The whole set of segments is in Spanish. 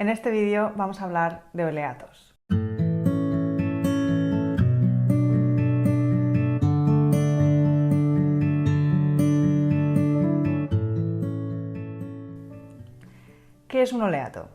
En este vídeo vamos a hablar de oleatos. ¿Qué es un oleato?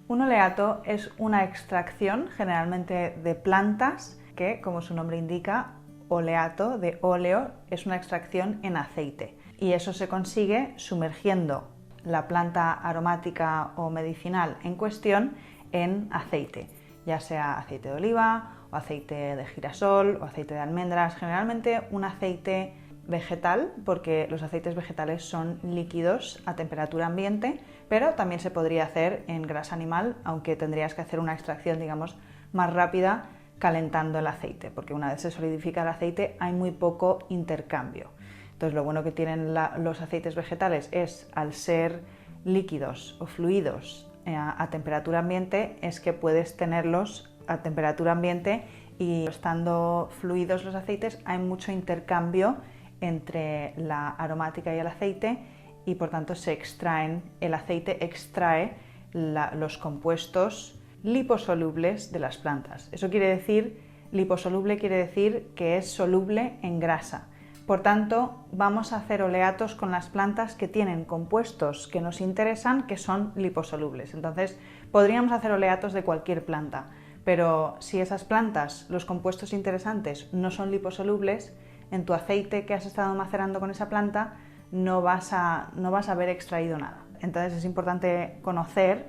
Un oleato es una extracción generalmente de plantas que, como su nombre indica, oleato de óleo es una extracción en aceite y eso se consigue sumergiendo la planta aromática o medicinal en cuestión en aceite, ya sea aceite de oliva o aceite de girasol o aceite de almendras, generalmente un aceite vegetal, porque los aceites vegetales son líquidos a temperatura ambiente, pero también se podría hacer en grasa animal, aunque tendrías que hacer una extracción, digamos, más rápida calentando el aceite, porque una vez se solidifica el aceite hay muy poco intercambio. Entonces lo bueno que tienen los aceites vegetales es, al ser líquidos o fluidos a temperatura ambiente, es que puedes tenerlos a temperatura ambiente y estando fluidos los aceites hay mucho intercambio entre la aromática y el aceite y por tanto el aceite extrae los compuestos liposolubles de las plantas. Eso quiere decir, liposoluble quiere decir que es soluble en grasa. Por tanto, vamos a hacer oleatos con las plantas que tienen compuestos que nos interesan, que son liposolubles. Entonces, podríamos hacer oleatos de cualquier planta, pero si esas plantas, los compuestos interesantes, no son liposolubles, en tu aceite que has estado macerando con esa planta no vas a haber extraído nada. Entonces, es importante conocer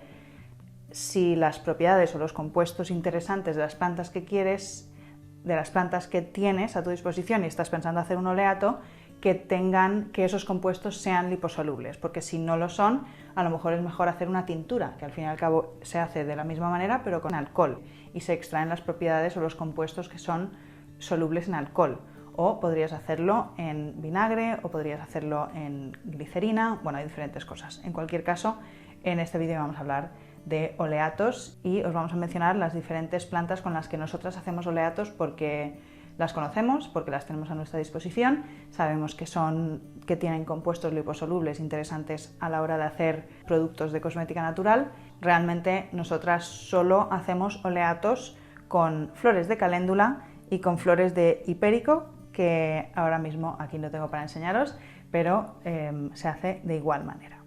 si las propiedades o los compuestos interesantes de las plantas que quieres, de las plantas que tienes a tu disposición y estás pensando hacer un oleato, que esos compuestos sean liposolubles, porque si no lo son, a lo mejor es mejor hacer una tintura, que al fin y al cabo se hace de la misma manera pero con alcohol y se extraen las propiedades o los compuestos que son solubles en alcohol. O podrías hacerlo en vinagre o podrías hacerlo en glicerina, bueno, hay diferentes cosas. En cualquier caso, en este vídeo vamos a hablar de oleatos y os vamos a mencionar las diferentes plantas con las que nosotras hacemos oleatos porque las conocemos, porque las tenemos a nuestra disposición, sabemos que tienen compuestos liposolubles interesantes a la hora de hacer productos de cosmética natural. Realmente nosotras solo hacemos oleatos con flores de caléndula y con flores de hipérico, que ahora mismo aquí no tengo para enseñaros, pero se hace de igual manera.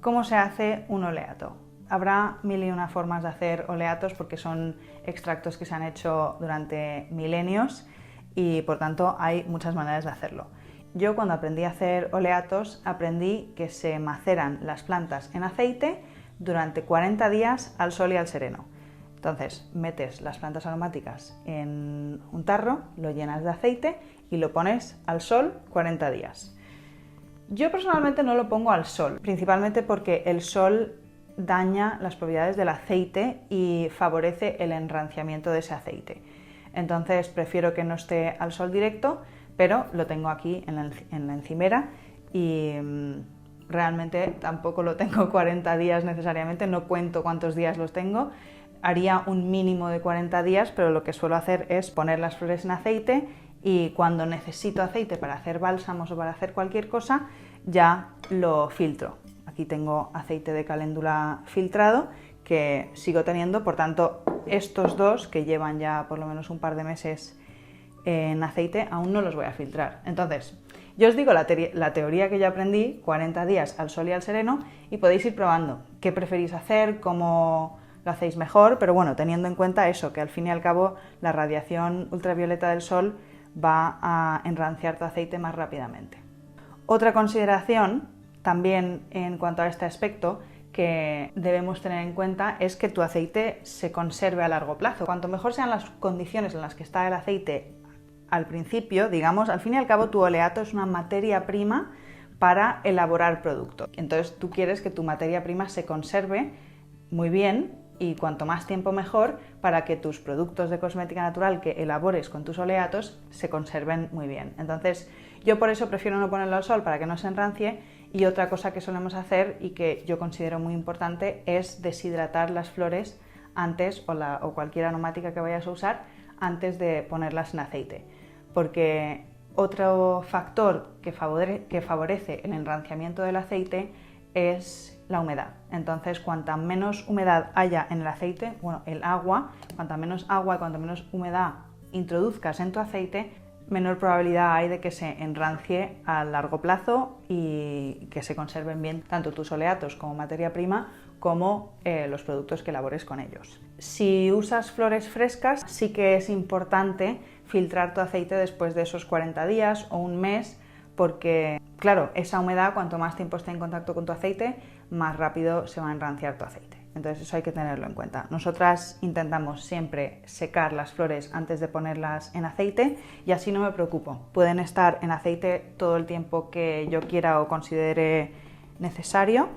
¿Cómo se hace un oleato? Habrá mil y una formas de hacer oleatos porque son extractos que se han hecho durante milenios y por tanto hay muchas maneras de hacerlo. Yo cuando aprendí a hacer oleatos aprendí que se maceran las plantas en aceite durante 40 días al sol y al sereno. Entonces metes las plantas aromáticas en un tarro, lo llenas de aceite y lo pones al sol 40 días. Yo personalmente no lo pongo al sol, principalmente porque el sol daña las propiedades del aceite y favorece el enranciamiento de ese aceite. Entonces prefiero que no esté al sol directo, pero lo tengo aquí en la encimera y realmente tampoco lo tengo 40 días necesariamente, no cuento cuántos días los tengo. Haría un mínimo de 40 días, pero lo que suelo hacer es poner las flores en aceite y cuando necesito aceite para hacer bálsamos o para hacer cualquier cosa, ya lo filtro. Aquí tengo aceite de caléndula filtrado que sigo teniendo, por tanto estos dos que llevan ya por lo menos un par de meses en aceite aún no los voy a filtrar. Entonces, yo os digo la teoría que yo aprendí, 40 días al sol y al sereno, y podéis ir probando qué preferís hacer, cómo lo hacéis mejor, pero bueno, teniendo en cuenta eso, que al fin y al cabo la radiación ultravioleta del sol va a enranciar tu aceite más rápidamente. Otra consideración también en cuanto a este aspecto que debemos tener en cuenta es que tu aceite se conserve a largo plazo. Cuanto mejor sean las condiciones en las que está el aceite al principio, digamos, al fin y al cabo tu oleato es una materia prima para elaborar producto. Entonces tú quieres que tu materia prima se conserve muy bien y cuanto más tiempo mejor para que tus productos de cosmética natural que elabores con tus oleatos se conserven muy bien. Entonces yo por eso prefiero no ponerlo al sol para que no se enrancie. Y otra cosa que solemos hacer y que yo considero muy importante es deshidratar las flores antes o cualquier aromática que vayas a usar antes de ponerlas en aceite. Porque otro factor que favorece el enranciamiento del aceite es la humedad. Entonces, cuanta menos humedad haya en el aceite, bueno, el agua, cuanta menos agua y cuanta menos humedad introduzcas en tu aceite, menor probabilidad hay de que se enrancie a largo plazo y que se conserven bien tanto tus oleatos como materia prima como los productos que elabores con ellos. Si usas flores frescas, sí que es importante filtrar tu aceite después de esos 40 días o un mes, porque, claro, esa humedad, cuanto más tiempo esté en contacto con tu aceite, más rápido se va a enranciar tu aceite. Entonces eso hay que tenerlo en cuenta. Nosotras intentamos siempre secar las flores antes de ponerlas en aceite y así no me preocupo. Pueden estar en aceite todo el tiempo que yo quiera o considere necesario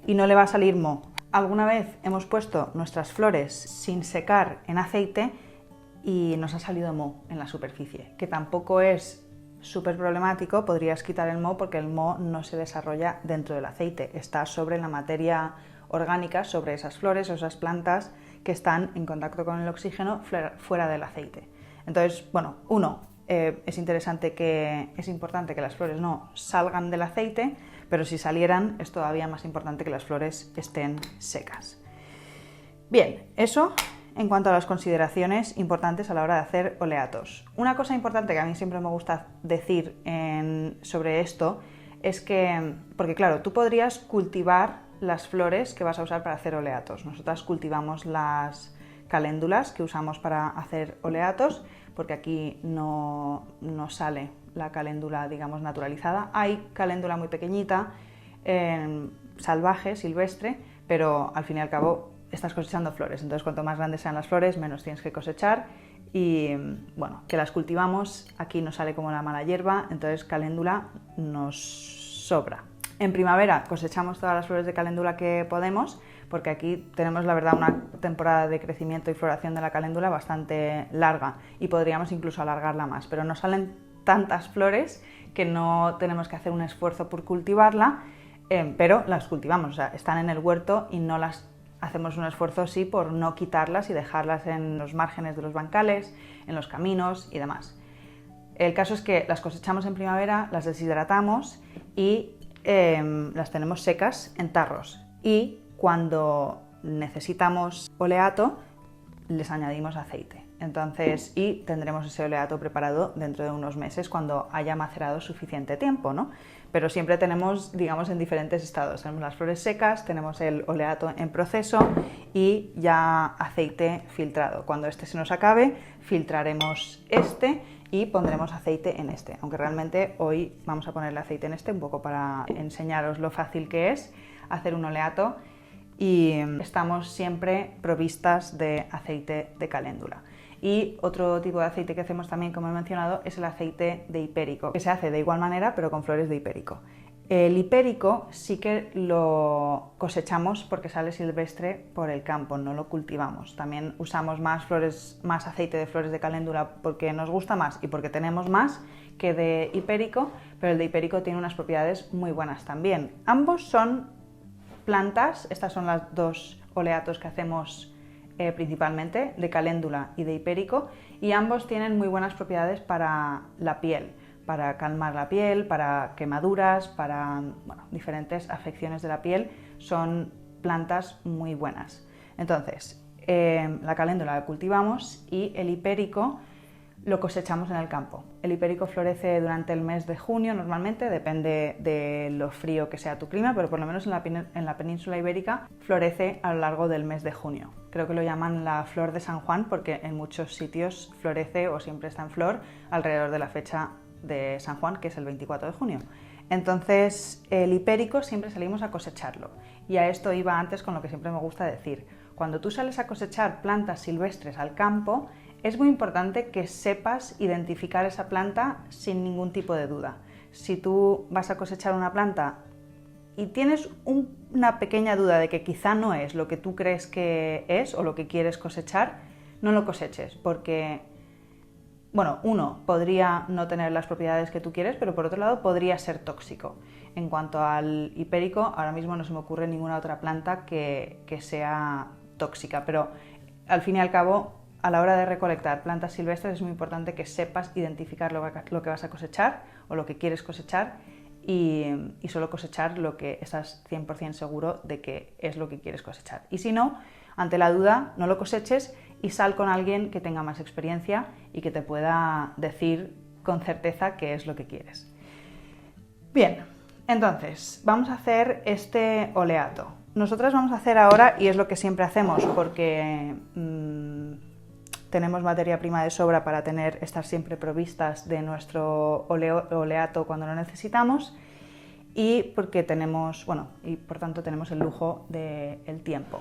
y no le va a salir moho. Alguna vez hemos puesto nuestras flores sin secar en aceite y nos ha salido moho en la superficie, que tampoco es súper problemático. Podrías quitar el moho porque el moho no se desarrolla dentro del aceite, está sobre la materia orgánica, sobre esas flores o esas plantas que están en contacto con el oxígeno fuera del aceite. Entonces, bueno, es importante que las flores no salgan del aceite, pero si salieran es todavía más importante que las flores estén secas. Bien, eso en cuanto a las consideraciones importantes a la hora de hacer oleatos. Una cosa importante que a mí siempre me gusta decir sobre esto es que, porque claro, tú podrías cultivar las flores que vas a usar para hacer oleatos. Nosotras cultivamos las caléndulas que usamos para hacer oleatos, porque aquí no sale la caléndula, digamos, naturalizada. Hay caléndula muy pequeñita, salvaje, silvestre, pero al fin y al cabo estás cosechando flores. Entonces, cuanto más grandes sean las flores, menos tienes que cosechar. Y bueno, que las cultivamos, aquí no sale como la mala hierba, entonces caléndula nos sobra. En primavera cosechamos todas las flores de caléndula que podemos, porque aquí tenemos, la verdad, una temporada de crecimiento y floración de la caléndula bastante larga y podríamos incluso alargarla más, pero nos salen tantas flores que no tenemos que hacer un esfuerzo por cultivarla, pero las cultivamos, o sea, están en el huerto y no las hacemos un esfuerzo, sí, por no quitarlas y dejarlas en los márgenes de los bancales, en los caminos y demás. El caso es que las cosechamos en primavera, las deshidratamos y las tenemos secas en tarros, y cuando necesitamos oleato les añadimos aceite. Entonces, y tendremos ese oleato preparado dentro de unos meses cuando haya macerado suficiente tiempo, ¿no? Pero siempre tenemos, digamos, en diferentes estados. Tenemos las flores secas, tenemos el oleato en proceso y ya aceite filtrado. Cuando este se nos acabe, filtraremos este y pondremos aceite en este, aunque realmente hoy vamos a ponerle aceite en este un poco para enseñaros lo fácil que es hacer un oleato, y estamos siempre provistas de aceite de caléndula. Y otro tipo de aceite que hacemos también, como he mencionado, es el aceite de hipérico, que se hace de igual manera pero con flores de hipérico. El hipérico sí que lo cosechamos porque sale silvestre por el campo, no lo cultivamos. También usamos más aceite de flores de caléndula porque nos gusta más y porque tenemos más que de hipérico, pero el de hipérico tiene unas propiedades muy buenas también. Ambos son plantas, estas son las dos oleatos que hacemos principalmente, de caléndula y de hipérico, y ambos tienen muy buenas propiedades para la piel, para calmar la piel, para quemaduras, para diferentes afecciones de la piel. Son plantas muy buenas. Entonces, la caléndula la cultivamos y el hipérico lo cosechamos en el campo. El hipérico florece durante el mes de junio normalmente, depende de lo frío que sea tu clima, pero por lo menos en la península ibérica florece a lo largo del mes de junio. Creo que lo llaman la flor de San Juan porque en muchos sitios florece o siempre está en flor alrededor de la fecha de San Juan, que es el 24 de junio. Entonces, el hipérico siempre salimos a cosecharlo. Y a esto iba antes con lo que siempre me gusta decir. Cuando tú sales a cosechar plantas silvestres al campo, es muy importante que sepas identificar esa planta sin ningún tipo de duda. Si tú vas a cosechar una planta y tienes una pequeña duda de que quizá no es lo que tú crees que es o lo que quieres cosechar, no lo coseches, porque, bueno, uno, podría no tener las propiedades que tú quieres, pero por otro lado podría ser tóxico. En cuanto al hipérico, ahora mismo no se me ocurre ninguna otra planta que sea tóxica, pero al fin y al cabo, a la hora de recolectar plantas silvestres es muy importante que sepas identificar lo que vas a cosechar o lo que quieres cosechar y solo cosechar lo que estás 100% seguro de que es lo que quieres cosechar. Y si no, ante la duda, no lo coseches y sal con alguien que tenga más experiencia y que te pueda decir con certeza qué es lo que quieres. Bien, entonces, vamos a hacer este oleato. Nosotras vamos a hacer ahora, y es lo que siempre hacemos porque tenemos materia prima de sobra para estar siempre provistas de nuestro oleato cuando lo necesitamos, y porque y por tanto tenemos el lujo del tiempo.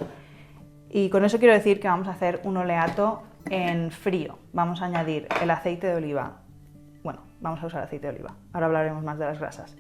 Y con eso quiero decir que vamos a hacer un oleato en frío. Vamos a añadir el aceite de oliva. Bueno, vamos a usar aceite de oliva. Ahora hablaremos más de las grasas.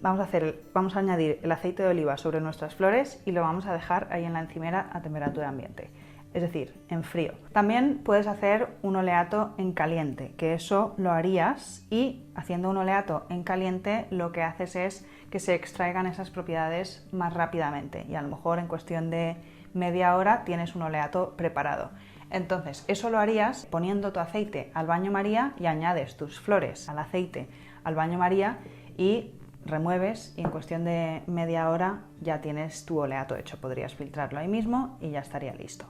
Vamos a añadir el aceite de oliva sobre nuestras flores y lo vamos a dejar ahí en la encimera a temperatura ambiente, es decir, en frío. También puedes hacer un oleato en caliente, que eso lo harías, y haciendo un oleato en caliente lo que haces es que se extraigan esas propiedades más rápidamente y a lo mejor en cuestión de media hora tienes un oleato preparado. Entonces, eso lo harías poniendo tu aceite al baño María y añades tus flores al aceite al baño María y remueves, y en cuestión de media hora ya tienes tu oleato hecho. Podrías filtrarlo ahí mismo y ya estaría listo.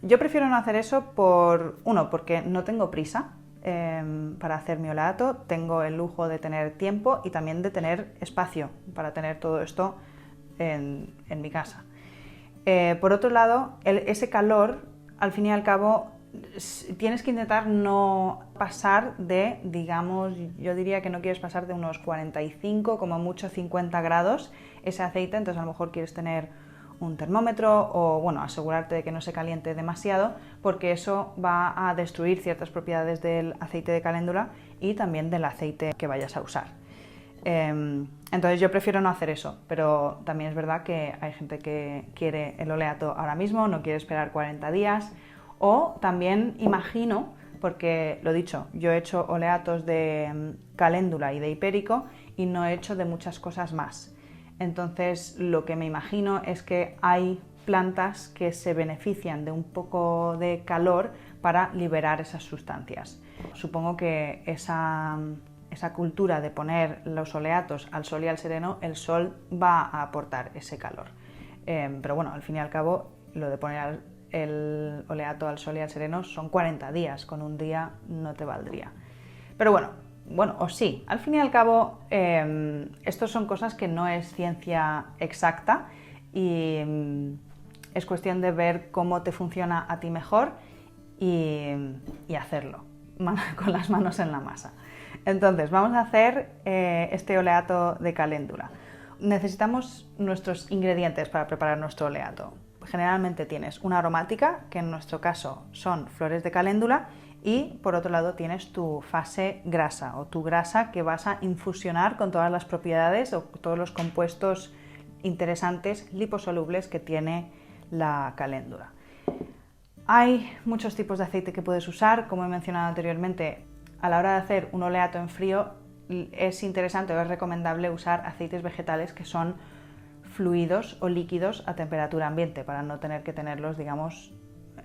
Yo prefiero no hacer eso porque no tengo prisa para hacer mi oleato, tengo el lujo de tener tiempo y también de tener espacio para tener todo esto en mi casa. Por otro lado, ese calor, al fin y al cabo, tienes que intentar no pasar de, digamos, yo diría que no quieres pasar de unos 45, como mucho 50 grados ese aceite. Entonces a lo mejor quieres tener un termómetro o, bueno, asegurarte de que no se caliente demasiado, porque eso va a destruir ciertas propiedades del aceite de caléndula y también del aceite que vayas a usar. Entonces yo prefiero no hacer eso, pero también es verdad que hay gente que quiere el oleato ahora mismo, no quiere esperar 40 días, o también imagino, porque lo dicho, yo he hecho oleatos de caléndula y de hipérico y no he hecho de muchas cosas más. Entonces lo que me imagino es que hay plantas que se benefician de un poco de calor para liberar esas sustancias. Supongo que esa cultura de poner los oleatos al sol y al sereno, el sol va a aportar ese calor. Pero bueno, al fin y al cabo, lo de poner el oleato al sol y al sereno son 40 días, con un día no te valdría. Pero bueno, o sí, al fin y al cabo, estos son cosas que no es ciencia exacta y es cuestión de ver cómo te funciona a ti mejor y hacerlo con las manos en la masa. Entonces, vamos a hacer este oleato de caléndula. Necesitamos nuestros ingredientes para preparar nuestro oleato. Generalmente tienes una aromática, que en nuestro caso son flores de caléndula, y por otro lado tienes tu fase grasa, o tu grasa que vas a infusionar con todas las propiedades o todos los compuestos interesantes liposolubles que tiene la caléndula. Hay muchos tipos de aceite que puedes usar, como he mencionado anteriormente. A la hora de hacer un oleato en frío es interesante o es recomendable usar aceites vegetales que son fluidos o líquidos a temperatura ambiente para no tener que tenerlos, digamos,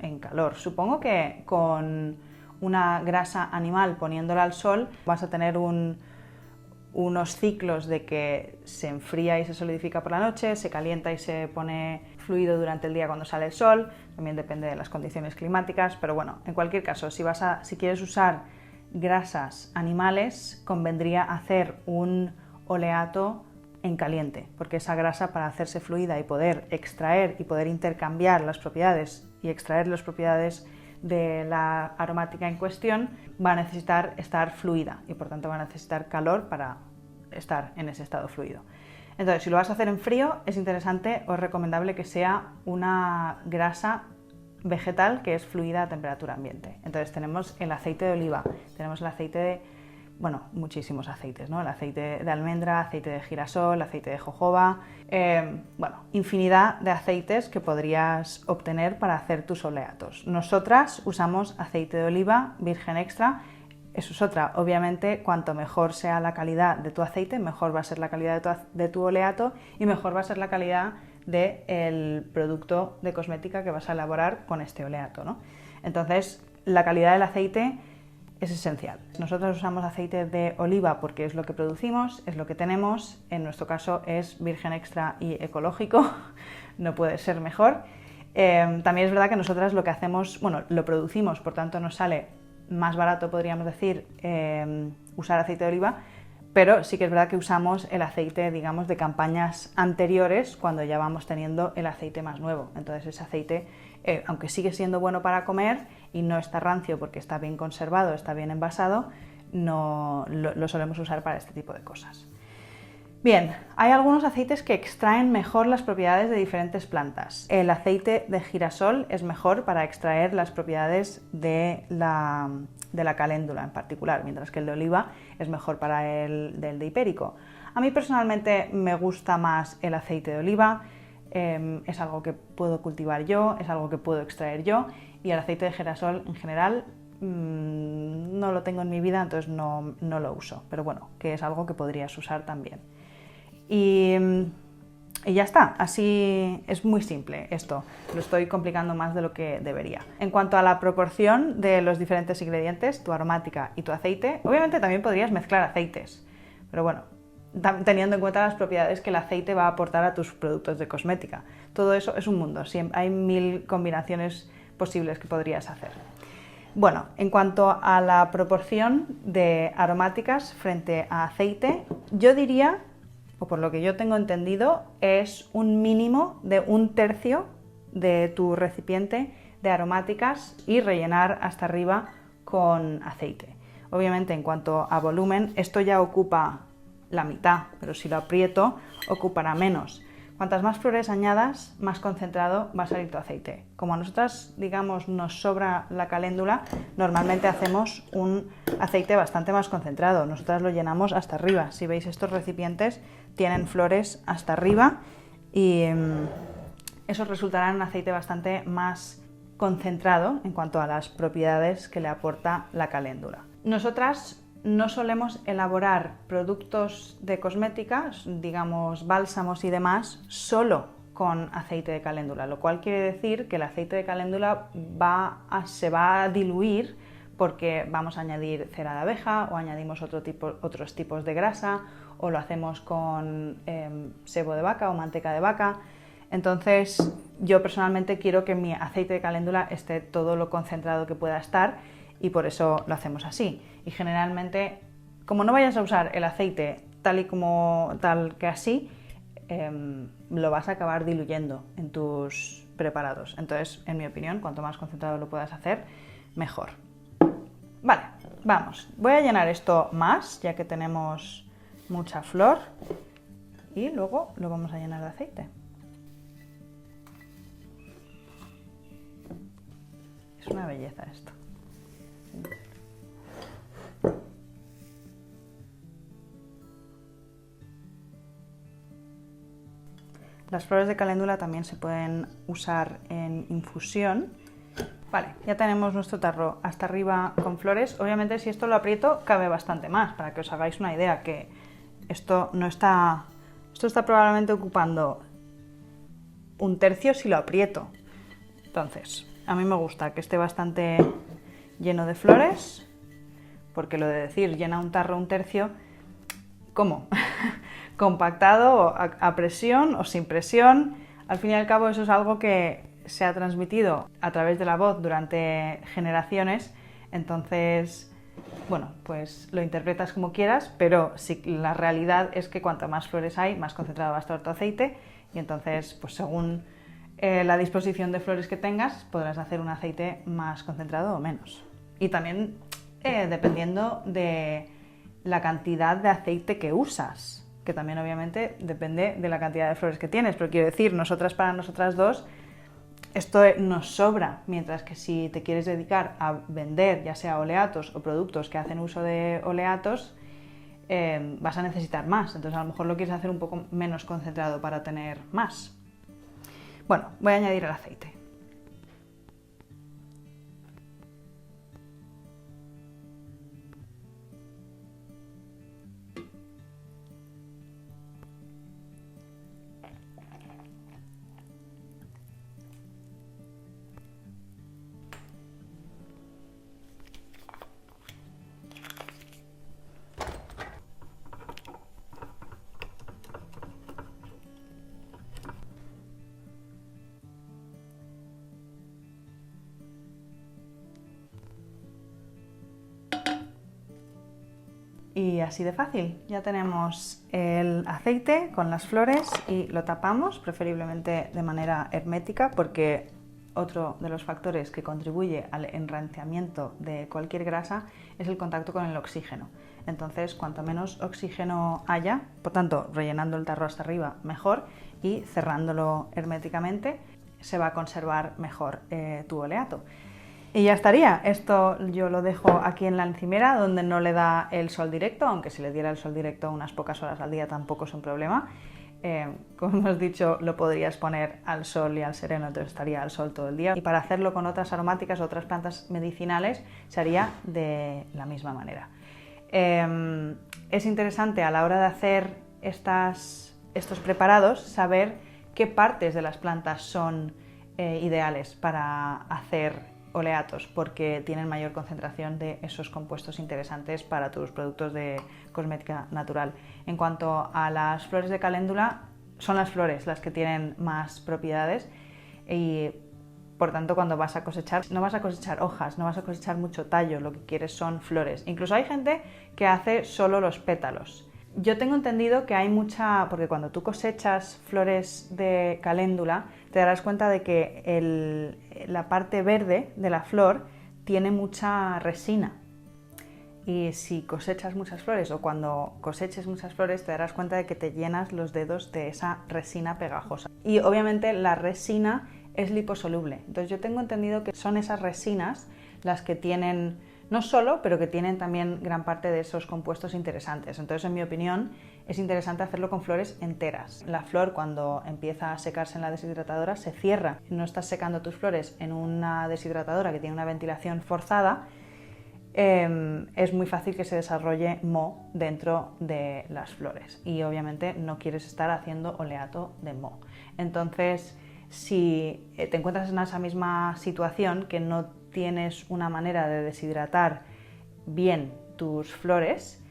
en calor. Supongo que con una grasa animal poniéndola al sol vas a tener unos ciclos de que se enfría y se solidifica por la noche, se calienta y se pone fluido durante el día cuando sale el sol. También depende de las condiciones climáticas, pero bueno, en cualquier caso, si quieres usar grasas animales, convendría hacer un oleato en caliente, porque esa grasa, para hacerse fluida y poder extraer y poder intercambiar las propiedades y extraer las propiedades de la aromática en cuestión, va a necesitar estar fluida y por tanto va a necesitar calor para estar en ese estado fluido. Entonces, si lo vas a hacer en frío, es interesante o es recomendable que sea una grasa vegetal que es fluida a temperatura ambiente. Entonces tenemos el aceite de oliva, tenemos el aceite de, muchísimos aceites, ¿no? El aceite de almendra, aceite de girasol, aceite de jojoba, infinidad de aceites que podrías obtener para hacer tus oleatos. Nosotras usamos aceite de oliva virgen extra. Eso es otra, obviamente, cuanto mejor sea la calidad de tu aceite, mejor va a ser la calidad de tu oleato y mejor va a ser la calidad del producto de cosmética que vas a elaborar con este oleato, ¿no? Entonces, la calidad del aceite es esencial. Nosotros usamos aceite de oliva porque es lo que producimos, es lo que tenemos, en nuestro caso es virgen extra y ecológico, no puede ser mejor. También es verdad que nosotras lo que hacemos, bueno, lo producimos, por tanto nos sale más barato, podríamos decir, usar aceite de oliva, pero sí que es verdad que usamos el aceite, digamos, de campañas anteriores cuando ya vamos teniendo el aceite más nuevo. Entonces ese aceite, aunque sigue siendo bueno para comer y no está rancio porque está bien conservado, está bien envasado, no lo solemos usar para este tipo de cosas. Bien, hay algunos aceites que extraen mejor las propiedades de diferentes plantas. El aceite de girasol es mejor para extraer las propiedades de la caléndula en particular, mientras que el de oliva es mejor para el de hipérico. A mí personalmente me gusta más el aceite de oliva, es algo que puedo cultivar yo, es algo que puedo extraer yo, y el aceite de girasol en general no lo tengo en mi vida, entonces no lo uso, pero bueno, que es algo que podrías usar también. Y ya está, así es muy simple esto, lo estoy complicando más de lo que debería. En cuanto a la proporción de los diferentes ingredientes, tu aromática y tu aceite, obviamente también podrías mezclar aceites, pero bueno, teniendo en cuenta las propiedades que el aceite va a aportar a tus productos de cosmética. Todo eso es un mundo, hay 1000 combinaciones posibles que podrías hacer. Bueno, en cuanto a la proporción de aromáticas frente a aceite, yo diría, o por lo que yo tengo entendido, es un mínimo de 1/3 de tu recipiente de aromáticas y rellenar hasta arriba con aceite. Obviamente, en cuanto a volumen, esto ya ocupa la mitad, pero si lo aprieto, ocupará menos. Cuantas más flores añadas, más concentrado va a salir tu aceite. Como a nosotras, digamos, nos sobra la caléndula, normalmente hacemos un aceite bastante más concentrado. Nosotras lo llenamos hasta arriba. Si veis, estos recipientes tienen flores hasta arriba y eso resultará en un aceite bastante más concentrado en cuanto a las propiedades que le aporta la caléndula. Nosotras no solemos elaborar productos de cosmética, digamos bálsamos y demás, solo con aceite de caléndula, lo cual quiere decir que el aceite de caléndula se va a diluir porque vamos a añadir cera de abeja o añadimos otros tipos de grasa o lo hacemos con sebo de vaca o manteca de vaca. Entonces yo personalmente quiero que mi aceite de caléndula esté todo lo concentrado que pueda estar y por eso lo hacemos así. Y generalmente, como no vayas a usar el aceite tal que así, lo vas a acabar diluyendo en tus preparados. Entonces, en mi opinión, cuanto más concentrado lo puedas hacer, mejor. Vale, vamos. Voy a llenar esto más, ya que tenemos mucha flor, y luego lo vamos a llenar de aceite. Es una belleza esto. Las flores de caléndula también se pueden usar en infusión. Vale, ya tenemos nuestro tarro hasta arriba con flores. Obviamente, si esto lo aprieto, cabe bastante más, para que os hagáis una idea, que esto está probablemente ocupando 1/3 si lo aprieto. Entonces, a mí me gusta que esté bastante lleno de flores, porque lo de decir llena un tarro 1/3, ¿cómo? Compactado a presión o sin presión, al fin y al cabo eso es algo que se ha transmitido a través de la voz durante generaciones, entonces, bueno, pues lo interpretas como quieras, pero sí, la realidad es que cuanto más flores hay, más concentrado va a estar tu aceite y entonces, pues según la disposición de flores que tengas, podrás hacer un aceite más concentrado o menos. Y también dependiendo de la cantidad de aceite que usas, que también obviamente depende de la cantidad de flores que tienes, pero quiero decir, para nosotras dos, esto nos sobra, mientras que si te quieres dedicar a vender ya sea oleatos o productos que hacen uso de oleatos, vas a necesitar más, entonces a lo mejor lo quieres hacer un poco menos concentrado para tener más. Bueno, voy a añadir el aceite. Y así de fácil, ya tenemos el aceite con las flores y lo tapamos, preferiblemente de manera hermética, porque otro de los factores que contribuye al enranciamiento de cualquier grasa es el contacto con el oxígeno. Entonces, cuanto menos oxígeno haya, por tanto, rellenando el tarro hasta arriba mejor y cerrándolo herméticamente, se va a conservar mejor tu oleato. Y ya estaría. Esto yo lo dejo aquí en la encimera, donde no le da el sol directo, aunque si le diera el sol directo unas pocas horas al día tampoco es un problema. Como hemos dicho, lo podrías poner al sol y al sereno, entonces estaría al sol todo el día. Y para hacerlo con otras aromáticas o otras plantas medicinales se haría de la misma manera. Es interesante a la hora de hacer estos preparados saber qué partes de las plantas son ideales para hacer oleatos, porque tienen mayor concentración de esos compuestos interesantes para tus productos de cosmética natural. En cuanto a las flores de caléndula, son las flores las que tienen más propiedades y por tanto cuando vas a cosechar, no vas a cosechar hojas, no vas a cosechar mucho tallo, lo que quieres son flores. Incluso hay gente que hace solo los pétalos. Yo tengo entendido que hay mucha, porque cuando tú cosechas flores de caléndula te darás cuenta de que la parte verde de la flor tiene mucha resina. Y si cosechas muchas flores o cuando coseches muchas flores te darás cuenta de que te llenas los dedos de esa resina pegajosa. Y obviamente la resina es liposoluble. Entonces yo tengo entendido que son esas resinas las que tienen, no solo, pero que tienen también gran parte de esos compuestos interesantes. Entonces, en mi opinión, es interesante hacerlo con flores enteras. La flor, cuando empieza a secarse en la deshidratadora, se cierra. No estás secando tus flores en una deshidratadora que tiene una ventilación forzada, es muy fácil que se desarrolle moho dentro de las flores. Y obviamente no quieres estar haciendo oleato de moho. Entonces, si te encuentras en esa misma situación, que no tienes una manera de deshidratar bien tus flores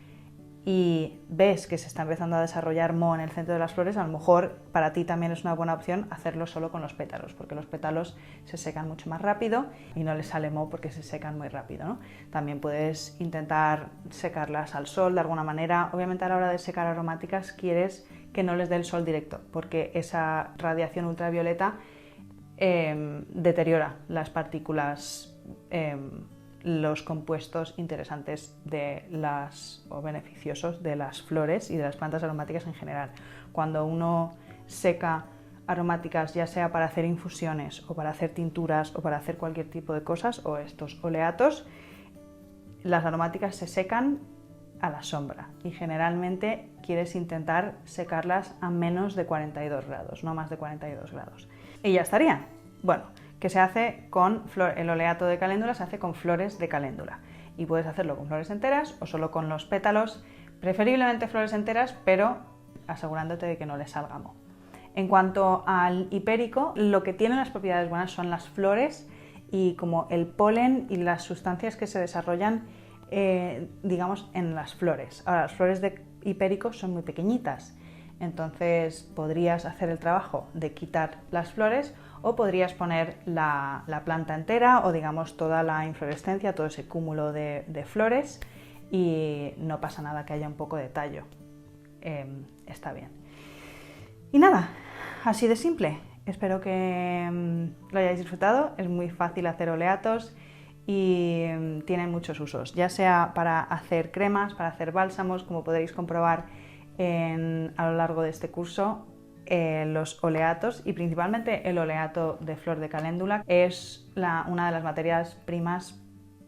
y ves que se está empezando a desarrollar moho en el centro de las flores, a lo mejor para ti también es una buena opción hacerlo solo con los pétalos, porque los pétalos se secan mucho más rápido y no les sale moho porque se secan muy rápido, ¿no? También puedes intentar secarlas al sol de alguna manera. Obviamente a la hora de secar aromáticas quieres que no les dé el sol directo, porque esa radiación ultravioleta deteriora las partículas, los compuestos interesantes o beneficiosos de las flores y de las plantas aromáticas en general. Cuando uno seca aromáticas, ya sea para hacer infusiones o para hacer tinturas o para hacer cualquier tipo de cosas, o estos oleatos, las aromáticas se secan a la sombra y generalmente quieres intentar secarlas a menos de 42 grados, no más de 42 grados. Y ya estaría. Bueno, que se hace con el oleato de caléndula se hace con flores de caléndula y puedes hacerlo con flores enteras o solo con los pétalos, preferiblemente flores enteras, pero asegurándote de que no les salga moho. En cuanto al hipérico, lo que tiene las propiedades buenas son las flores y como el polen y las sustancias que se desarrollan digamos en las flores. Ahora, las flores de hipérico son muy pequeñitas, entonces podrías hacer el trabajo de quitar las flores o podrías poner la planta entera o digamos toda la inflorescencia, todo ese cúmulo de flores y no pasa nada que haya un poco de tallo. Está bien. Y nada, así de simple. Espero que lo hayáis disfrutado. Es muy fácil hacer oleatos y tienen muchos usos, ya sea para hacer cremas, para hacer bálsamos, como podréis comprobar a lo largo de este curso. Los oleatos y principalmente el oleato de flor de caléndula es una de las materias primas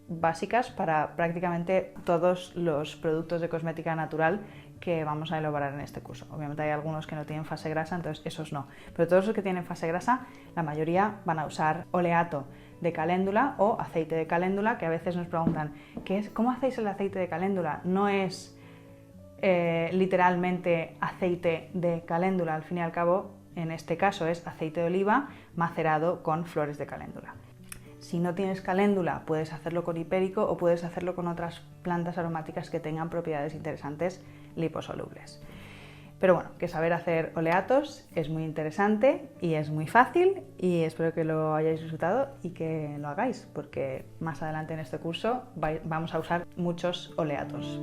básicas para prácticamente todos los productos de cosmética natural que vamos a elaborar en este curso. Obviamente hay algunos que no tienen fase grasa, entonces esos no, pero todos los que tienen fase grasa, la mayoría van a usar oleato de caléndula o aceite de caléndula, que a veces nos preguntan ¿cómo hacéis el aceite de caléndula? No es literalmente aceite de caléndula, al fin y al cabo en este caso es aceite de oliva macerado con flores de caléndula. Si no tienes caléndula puedes hacerlo con hipérico o puedes hacerlo con otras plantas aromáticas que tengan propiedades interesantes liposolubles. Pero bueno, que saber hacer oleatos es muy interesante y es muy fácil y espero que lo hayáis disfrutado y que lo hagáis, porque más adelante en este curso vamos a usar muchos oleatos.